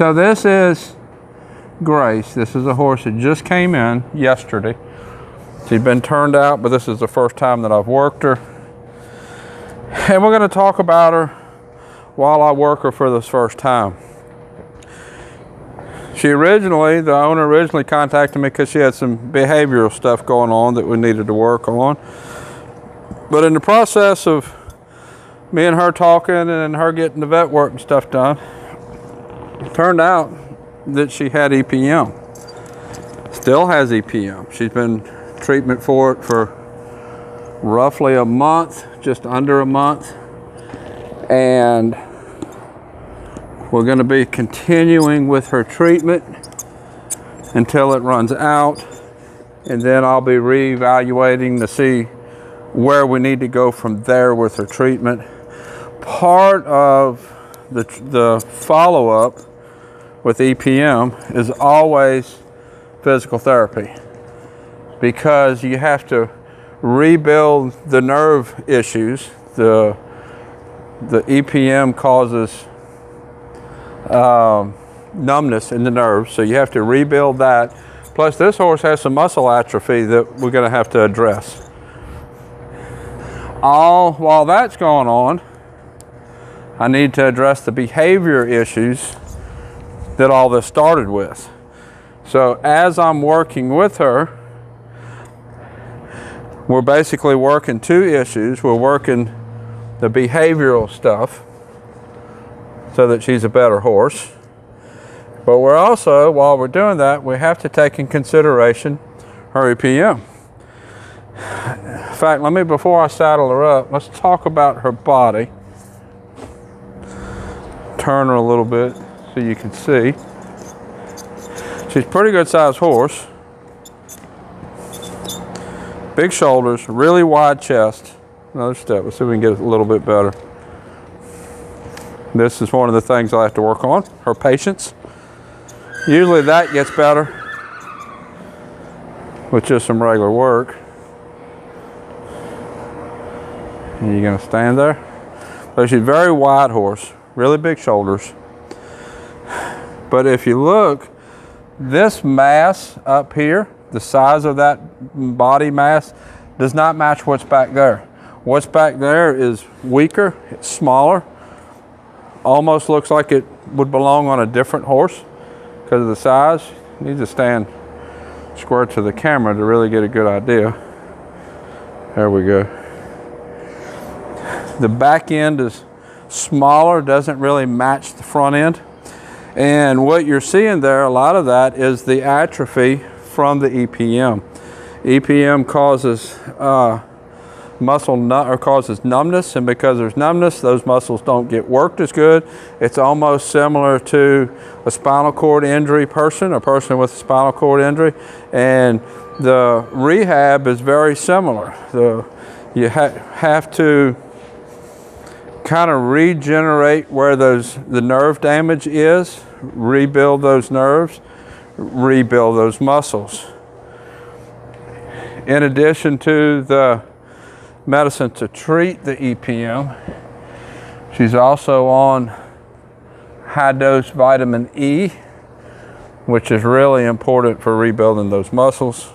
So this is Grace. This is a horse that just came in yesterday. She's been turned out, but this is the first time that I've worked her. And we're going to talk about her while I work her for this first time. The owner originally contacted me because she had some behavioral stuff going on that we needed to work on. But in the process of me and her talking and her getting the vet work and stuff done, it turned out that she had EPM. Still has EPM. She's been treatment for it for roughly a month, just under a month. And we're going to be continuing with her treatment until it runs out. And then I'll be reevaluating to see where we need to go from there with her treatment. Part of the follow-up with EPM is always physical therapy, because you have to rebuild the nerve issues. The EPM causes numbness in the nerves, so you have to rebuild that. Plus this horse has some muscle atrophy that we're going to have to address. All while that's going on, I need to address the behavior issues that all this started with. So as I'm working with her, we're basically working two issues. We're working the behavioral stuff so that she's a better horse. But we're also, while we're doing that, we have to take in consideration her EPM. In fact, before I saddle her up, let's talk about her body. Turn her a little bit so you can see. She's a pretty good sized horse. Big shoulders, really wide chest. Another step, let's see if we can get it a little bit better. This is one of the things I have to work on, her patience. Usually that gets better with just some regular work. And you're gonna stand there. So she's a very wide horse, really big shoulders. But if you look, this mass up here, the size of that body mass does not match what's back there. What's back there is weaker, it's smaller, almost looks like it would belong on a different horse because of the size. You need to stand square to the camera to really get a good idea. There we go. The back end is smaller, doesn't really match the front end. And what you're seeing there, a lot of that is the atrophy from the EPM. EPM causes causes numbness, and because there's numbness, those muscles don't get worked as good. It's almost similar to a spinal cord injury person, a person with a spinal cord injury, and the rehab is very similar. You have to kind of regenerate where the nerve damage is, rebuild those nerves, rebuild those muscles. In addition to the medicine to treat the EPM, she's also on high-dose vitamin E, which is really important for rebuilding those muscles.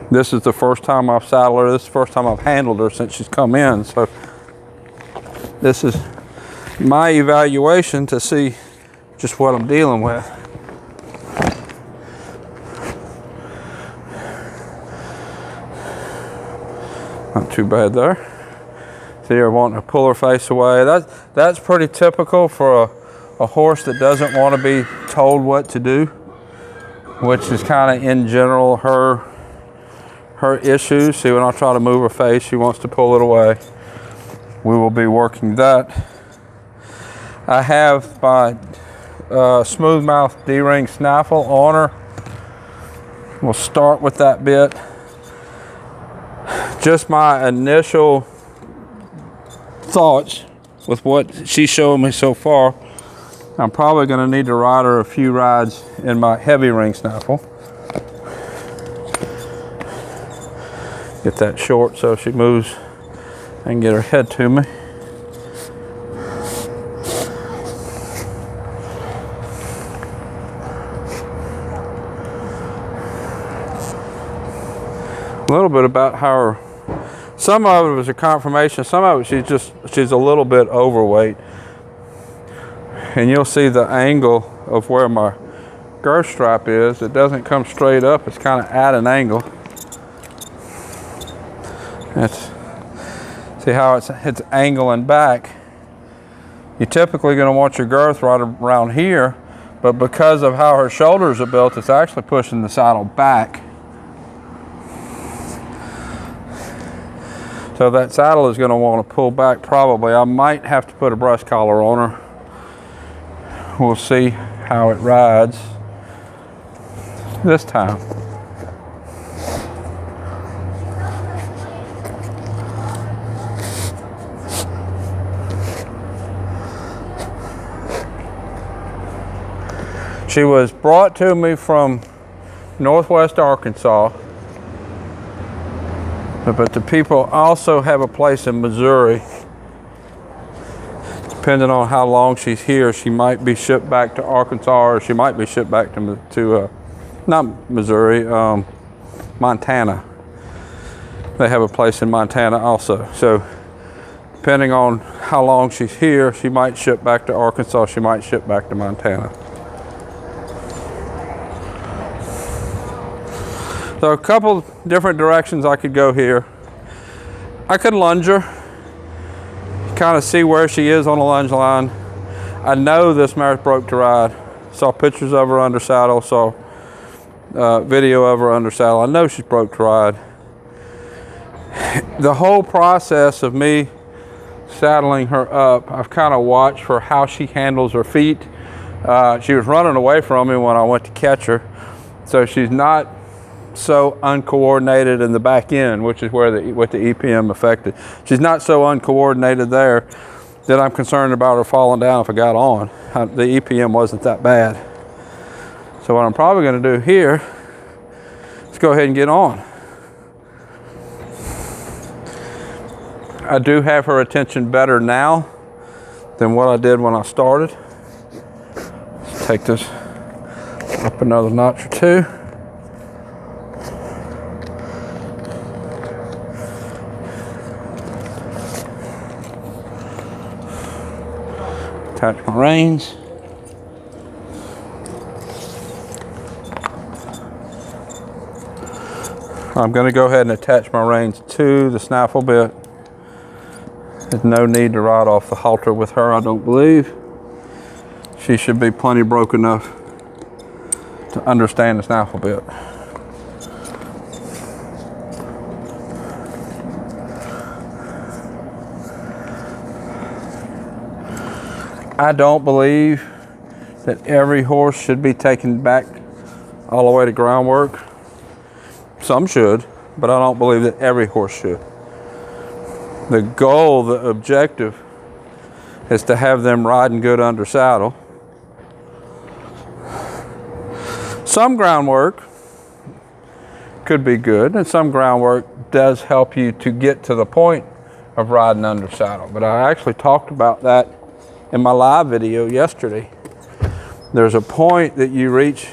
This is the first time I've saddled her. This is the first time I've handled her since she's come in. So this is my evaluation to see just what I'm dealing with. Not too bad there. See her wanting to pull her face away. That's pretty typical for a horse that doesn't want to be told what to do, which is kind of in general her issues. See, when I try to move her face, she wants to pull it away. We will be working that. I have my smooth mouth D-ring snaffle on her. We'll start with that bit. Just my initial thoughts with what she's showing me so far. I'm probably going to need to ride her a few rides in my heavy ring snaffle. Get that short so if she moves, I can get her head to me. little bit about how some of it was a confirmation, some of it she's a little bit overweight. And you'll see the angle of where my girth strap is. It doesn't come straight up, it's kind of at an angle. See how it's angling back. You're typically going to want your girth right around here, but because of how her shoulders are built, it's actually pushing the saddle back. So that saddle is going to want to pull back probably. I might have to put a brush collar on her. We'll see how it rides this time. She was brought to me from Northwest Arkansas, but the people also have a place in Missouri. Depending on how long she's here, she might be shipped back to Arkansas, or she might be shipped back to not Missouri, Montana. They have a place in Montana also. So depending on how long she's here, she might ship back to Arkansas, she might ship back to Montana. So a couple different directions I could go here. I could lunge her, kind of see where she is on the lunge line. I know this mare's broke to ride. Saw pictures of her under saddle, saw video of her under saddle. I know she's broke to ride. The whole process of me saddling her up, I've kind of watched for how she handles her feet. She was running away from me when I went to catch her, so she's not so uncoordinated in the back end, which is where what the EPM affected. She's not so uncoordinated there that I'm concerned about her falling down if I got on. The EPM wasn't that bad. So what I'm probably going to do here is go ahead and get on. I do have her attention better now than what I did when I started. Let's take this up another notch or two. Attach my reins. I'm going to go ahead and attach my reins to the snaffle bit. There's no need to ride off the halter with her, I don't believe. She should be plenty broke enough to understand the snaffle bit. I don't believe that every horse should be taken back all the way to groundwork. Some should, but I don't believe that every horse should. The goal, the objective, is to have them riding good under saddle. Some groundwork could be good, and some groundwork does help you to get to the point of riding under saddle. But I actually talked about that in my live video yesterday. There's a point that you reach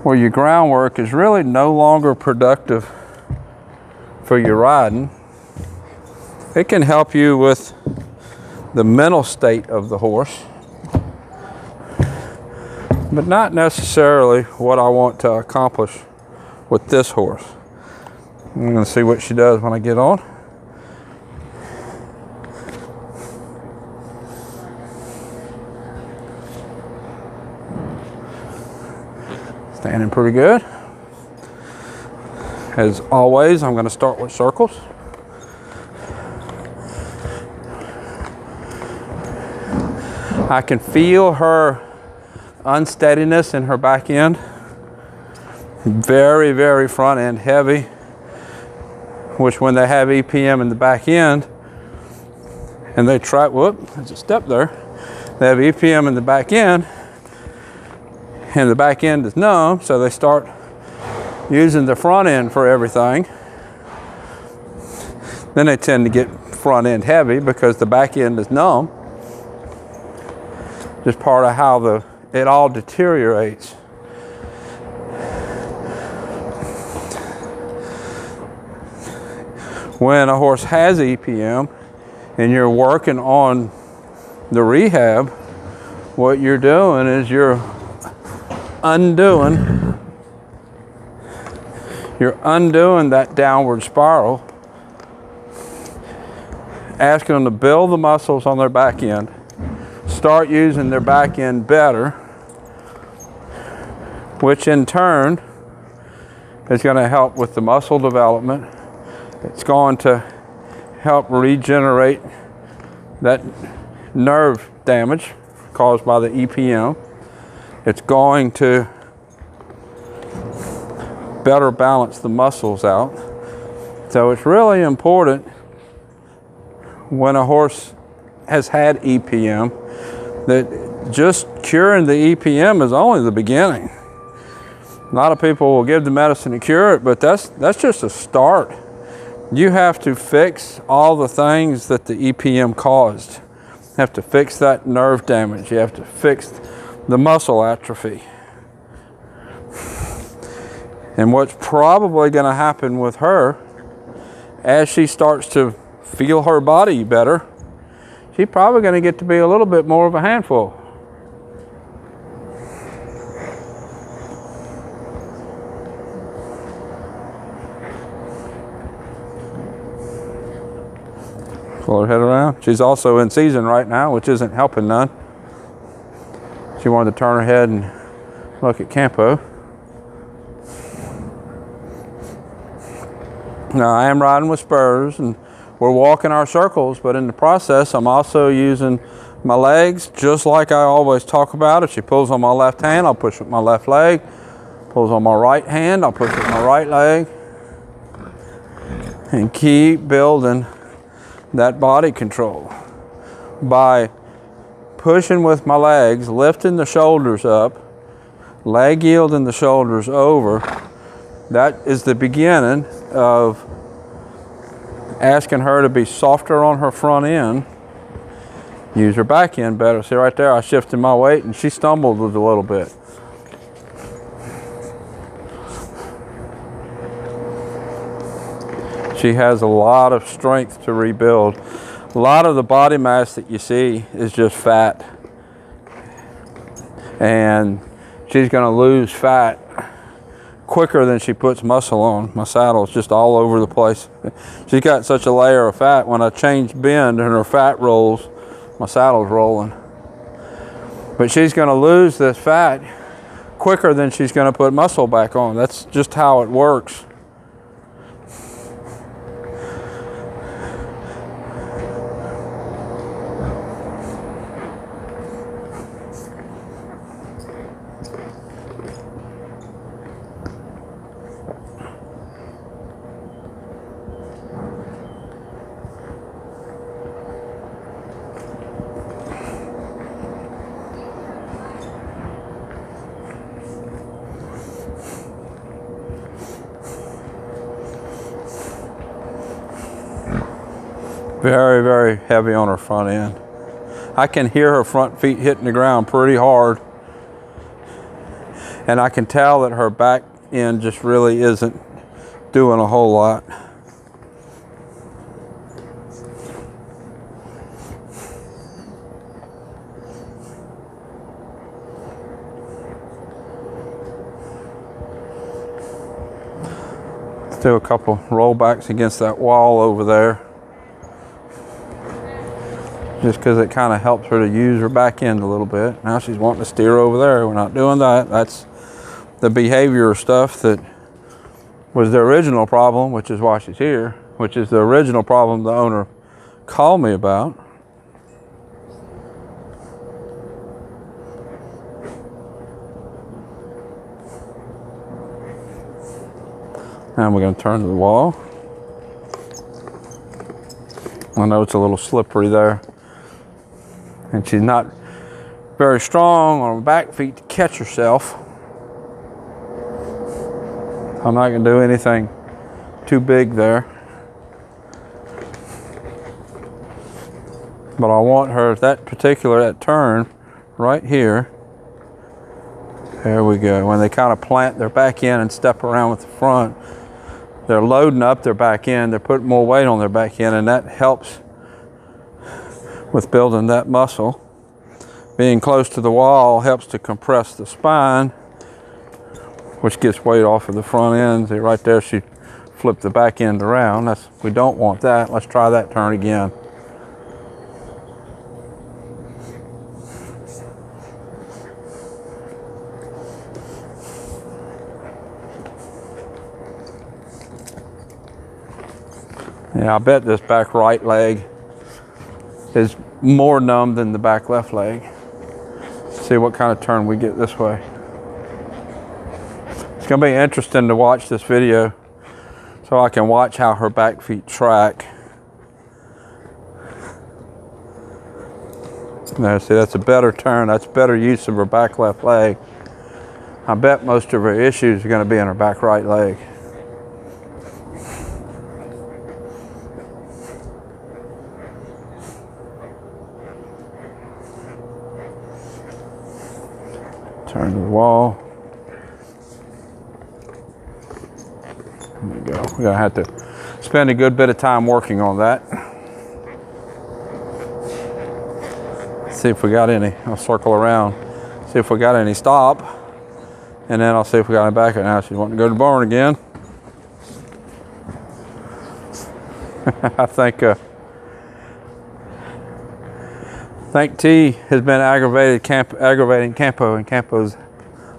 where your groundwork is really no longer productive for your riding. It can help you with the mental state of the horse, but not necessarily what I want to accomplish with this horse. I'm going to see what she does when I get on. Standing pretty good. As always, I'm going to start with circles. I can feel her unsteadiness in her back end. Very, very front end heavy, which when they have EPM in the back end and they try, whoop, there's a step there. They have EPM in the back end and the back end is numb, so they start using the front end for everything. Then they tend to get front end heavy because the back end is numb. Just part of how it all deteriorates. when a horse has EPM and you're working on the rehab, what you're doing is you're undoing that downward spiral, asking them to build the muscles on their back end, start using their back end better, which in turn is going to help with the muscle development. It's going to help regenerate that nerve damage caused by the EPM. It's going to better balance the muscles out. So it's really important when a horse has had EPM that just curing the EPM is only the beginning. A lot of people will give the medicine to cure it, but that's just a start. You have to fix all the things that the EPM caused. You have to fix that nerve damage. You have to fix the muscle atrophy. And what's probably going to happen with her, as she starts to feel her body better, she's probably going to get to be a little bit more of a handful. Pull her head around. She's also in season right now, which isn't helping none. She wanted to turn her head and look at Campo. Now I am riding with spurs and we're walking our circles, but in the process I'm also using my legs just like I always talk about. If she pulls on my left hand, I'll push with my left leg. Pulls on my right hand, I'll push with my right leg. And keep building that body control by pushing with my legs, lifting the shoulders up, leg yielding the shoulders over. That is the beginning of asking her to be softer on her front end, use her back end better. See right there, I shifted my weight and she stumbled a little bit. She has a lot of strength to rebuild. A lot of the body mass that you see is just fat. And she's going to lose fat quicker than she puts muscle on. My saddle's just all over the place. She's got such a layer of fat. When I change bend and her fat rolls, my saddle's rolling. But she's going to lose this fat quicker than she's going to put muscle back on. That's just how it works. Very, very heavy on her front end. I can hear her front feet hitting the ground pretty hard. And I can tell that her back end just really isn't doing a whole lot. Let's do a couple rollbacks against that wall over there. Just because it kind of helps her to use her back end a little bit. Now she's wanting to steer over there. We're not doing that. That's the behavior stuff that was the original problem, which is why she's here, which is the original problem the owner called me about. Now we're going to turn to the wall. I know it's a little slippery there. And she's not very strong on her back feet to catch herself. I'm not going to do anything too big there. But I want her, that turn right here. There we go. When they kind of plant their back end and step around with the front, they're loading up their back end, they're putting more weight on their back end, and that helps with building that muscle. Being close to the wall helps to compress the spine, which gets weight off of the front end. See, right there, she flipped the back end around. We don't want that. Let's try that turn again. Yeah, I bet this back right leg is more numb than the back left leg. See what kind of turn we get this way. It's gonna be interesting to watch this video so I can watch how her back feet track. Now, see, that's a better turn. That's better use of her back left leg. I bet most of her issues are gonna be in her back right leg. Turn to the wall. There we go. We're gonna have to spend a good bit of time working on that. See if we got any. I'll circle around, see if we got any stop, and then I'll see if we got any back. Now she's wanting to go to the barn again. I think T has been aggravating Campo, and Campo's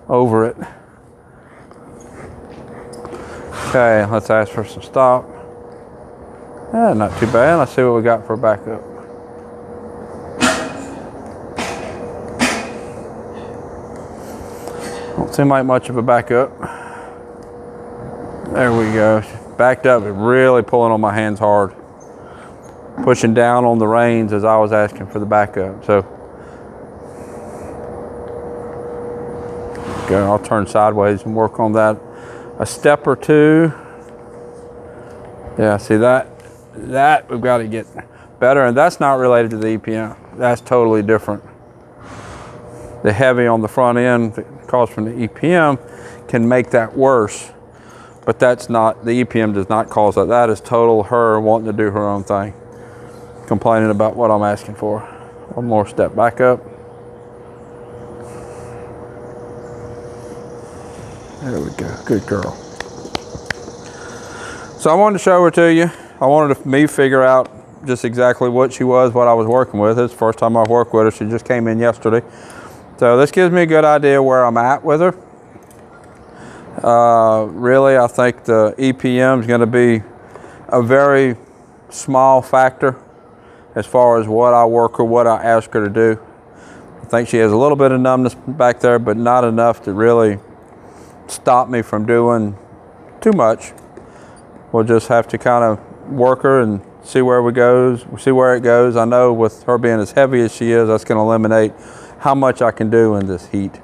over it. Okay, let's ask for some stop. Not too bad. Let's see what we got for backup. Don't seem like much of a backup. There we go. Backed up, really pulling on my hands hard. Pushing down on the reins as I was asking for the backup. So, okay, I'll turn sideways and work on that a step or two. Yeah, see that we've got to get better, and that's not related to the EPM. That's totally different. The heavy on the front end that caused from the EPM can make that worse, but that's not, the EPM does not cause that. That is total her wanting to do her own thing. Complaining about what I'm asking for. One more step back up. There we go, good girl. So I wanted to show her to you. I wanted me to figure out just exactly what she was, what I was working with. It's the first time I've worked with her. She just came in yesterday. So this gives me a good idea where I'm at with her. Really, I think the EPM is gonna be a very small factor as far as what I work or what I ask her to do. I think she has a little bit of numbness back there, but not enough to really stop me from doing too much. We'll just have to kind of work her and see where it goes. I know with her being as heavy as she is, that's gonna eliminate how much I can do in this heat.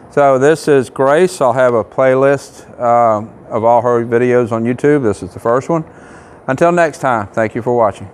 So this is Grace. I'll have a playlist of all her videos on YouTube. This is the first one. Until next time, thank you for watching.